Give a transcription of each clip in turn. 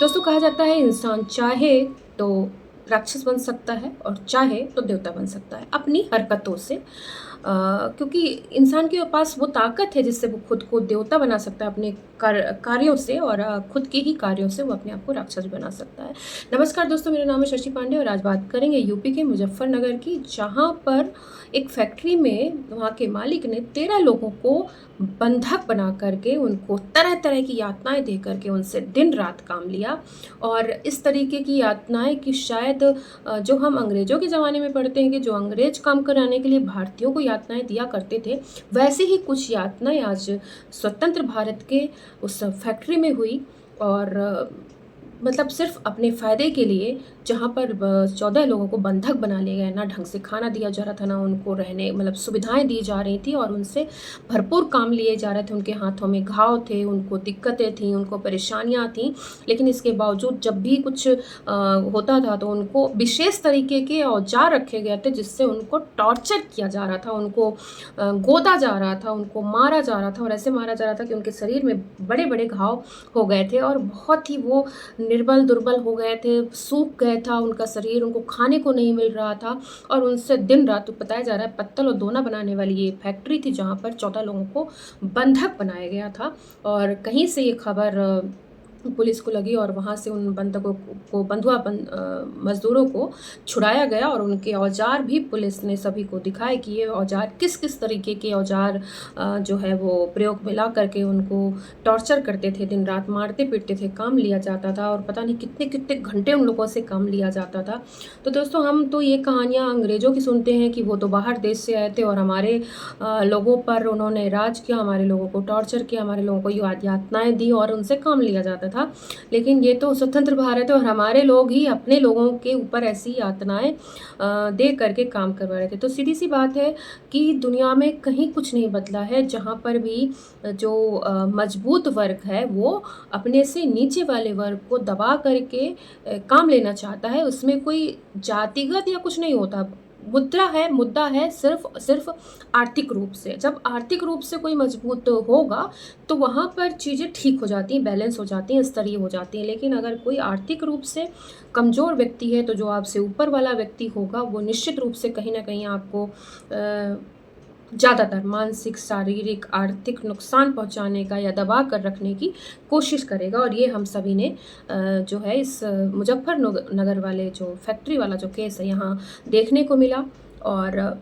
दोस्तों कहा जाता है इंसान चाहे तो राक्षस बन सकता है और चाहे तो देवता बन सकता है अपनी हरकतों से। क्योंकि इंसान के पास वो ताकत है जिससे वो खुद को देवता बना सकता है अपने कार्यों से और खुद के ही कार्यों से वो अपने आप को राक्षस बना सकता है। नमस्कार दोस्तों, मेरा नाम है शशि पांडे और आज बात करेंगे यूपी के मुजफ्फरनगर की, जहाँ पर एक फैक्ट्री में वहाँ के मालिक ने 13 लोगों को बंधक बना करके उनको तरह तरह की यातनाएं दे करके उनसे दिन रात काम लिया। और इस तरीके की यातनाएं कि शायद जो हम अंग्रेज़ों के ज़माने में पढ़ते हैं कि जो अंग्रेज काम कराने के लिए भारतीयों को यातनाएं दिया करते थे, वैसे ही कुछ यातनाएं आज स्वतंत्र भारत के उस फैक्ट्री में हुई। और मतलब सिर्फ अपने फ़ायदे के लिए, जहाँ पर 14 लोगों को बंधक बना लिया गया, ना ढंग से खाना दिया जा रहा था, ना उनको रहने मतलब सुविधाएं दी जा रही थी और उनसे भरपूर काम लिए जा रहे थे। उनके हाथों में घाव थे, उनको दिक्कतें थीं, उनको परेशानियां थीं। लेकिन इसके बावजूद जब भी कुछ होता था तो उनको विशेष तरीके के औजार रखे गए थे जिससे उनको टॉर्चर किया जा रहा था, उनको गोदा जा रहा था, उनको मारा जा रहा था। और ऐसे मारा जा रहा था कि उनके शरीर में बड़े बड़े घाव हो गए थे और बहुत ही वो निर्बल दुर्बल हो गए थे, सूख गया था उनका शरीर, उनको खाने को नहीं मिल रहा था। और उनसे दिन रात बताया जा रहा है पत्तल और दोना बनाने वाली ये फैक्ट्री थी जहाँ पर 14 लोगों को बंधक बनाया गया था। और कहीं से ये खबर पुलिस को लगी और वहाँ से उन बंधकों को मज़दूरों को छुड़ाया गया और उनके औजार भी पुलिस ने सभी को दिखाए कि ये औजार किस किस तरीके के औजार जो है वो प्रयोग में ला करके उनको टॉर्चर करते थे, दिन रात मारते पीटते थे, काम लिया जाता था और पता नहीं कितने कितने घंटे उन लोगों से काम लिया जाता था। तो दोस्तों, हम तो ये कहानियाँ अंग्रेज़ों की सुनते हैं कि वो तो बाहर देश से आए थे और हमारे लोगों पर उन्होंने राज किया, हमारे लोगों को टॉर्चर किया, हमारे लोगों को यातनाएं दी और उनसे काम लिया जाता था। लेकिन ये तो स्वतंत्र भारत है और हमारे लोग ही अपने लोगों के ऊपर ऐसी यातनाएं दे करके काम करवा रहे थे। तो सीधी सी बात है कि दुनिया में कहीं कुछ नहीं बदला है, जहाँ पर भी जो मजबूत वर्ग है वो अपने से नीचे वाले वर्ग को दबा करके काम लेना चाहता है। उसमें कोई जातिगत या कुछ नहीं होता। मुद्दा है सिर्फ आर्थिक रूप से। जब आर्थिक रूप से कोई मजबूत होगा तो वहाँ पर चीज़ें ठीक हो जाती हैं, बैलेंस हो जाती हैं, स्तरीय हो जाती हैं। लेकिन अगर कोई आर्थिक रूप से कमज़ोर व्यक्ति है तो जो आपसे ऊपर वाला व्यक्ति होगा वो निश्चित रूप से कहीं ना कहीं आपको ज़्यादातर मानसिक, शारीरिक, आर्थिक नुकसान पहुंचाने का या दबा कर रखने की कोशिश करेगा। और ये हम सभी ने जो है इस मुजफ्फरनगर वाले जो फैक्ट्री वाला जो केस है यहाँ देखने को मिला। और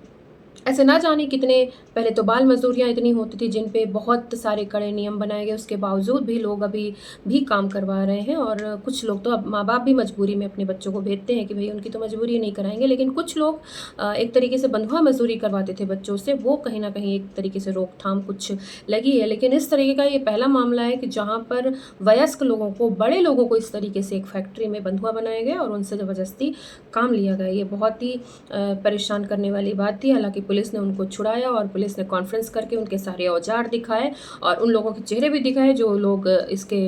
ऐसे ना जाने कितने, पहले तो बाल मजदूरियाँ इतनी होती थी जिन पे बहुत सारे कड़े नियम बनाए गए, उसके बावजूद भी लोग अभी भी काम करवा रहे हैं। और कुछ लोग तो अब माँ बाप भी मजबूरी में अपने बच्चों को भेजते हैं कि भाई उनकी तो मजबूरी नहीं कराएंगे। लेकिन कुछ लोग एक तरीके से बंधुआ मजदूरी करवाते थे बच्चों से, वो कहीं ना कहीं एक तरीके से रोकथाम कुछ लगी है। लेकिन इस तरीके का ये पहला मामला है कि जहाँ पर वयस्क लोगों को, बड़े लोगों को इस तरीके से एक फैक्ट्री में बंधुआ बनाया गया और उनसे ज़बरदस्ती काम लिया गया। ये बहुत ही परेशान करने वाली बात थी। हालांकि पुलिस ने उनको छुड़ाया और पुलिस ने कॉन्फ्रेंस करके उनके सारे औजार दिखाए और उन लोगों के चेहरे भी दिखाए जो लोग इसके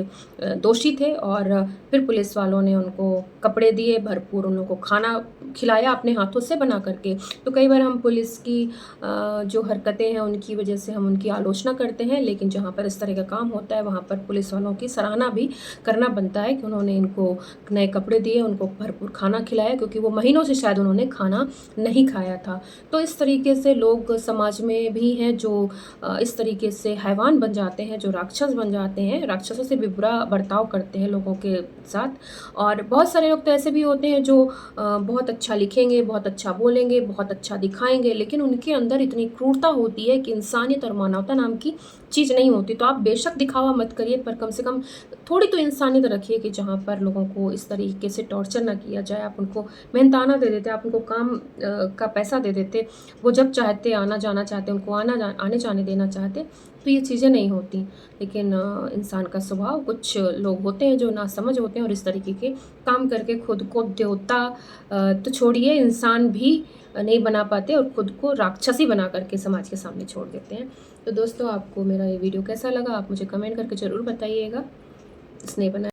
दोषी थे। और फिर पुलिस वालों ने उनको कपड़े दिए, भरपूर उन लोगों को खाना खिलाया अपने हाथों से बना करके। तो कई बार हम पुलिस की जो हरकतें हैं उनकी वजह से हम उनकी आलोचना करते हैं, लेकिन जहाँ पर इस तरह का काम होता है वहाँ पर पुलिस वालों की सराहना भी करना बनता है कि उन्होंने इनको नए कपड़े दिए, उनको भरपूर खाना खिलाया, क्योंकि वो महीनों से शायद उन्होंने खाना नहीं खाया था। तो इस तरीके से लोग समाज में भी हैं जो इस तरीके से हैवान बन जाते हैं, जो राक्षस बन जाते हैं, राक्षसों से भी बुरा बर्ताव करते हैं लोगों के साथ। और बहुत सारे लोग तो ऐसे भी होते हैं जो बहुत अच्छा लिखेंगे, बहुत अच्छा बोलेंगे, बहुत अच्छा दिखाएंगे, लेकिन उनके अंदर इतनी क्रूरता होती है कि इंसानियत और मानवता नाम की चीज़ नहीं होती। तो आप बेशक दिखावा मत करिए, पर कम से कम थोड़ी तो इंसानियत रखिए कि जहाँ पर लोगों को इस तरीके से टॉर्चर ना किया जाए। आप उनको मेहनताना दे देते, आप उनको काम का पैसा दे देते, वो जब चाहते आना जाना चाहते, उनको आने जाने देना चाहते, तो ये चीज़ें नहीं होती। लेकिन इंसान का स्वभाव, कुछ लोग होते हैं जो नासमझ होते हैं और इस तरीके के काम करके खुद को देवता तो छोड़िए, इंसान भी नहीं बना पाते और खुद को राक्षसी बना करके समाज के सामने छोड़ देते हैं। तो दोस्तों, आपको मेरा ये वीडियो कैसा लगा आप मुझे कमेंट करके ज़रूर बताइएगा। इसने बनाया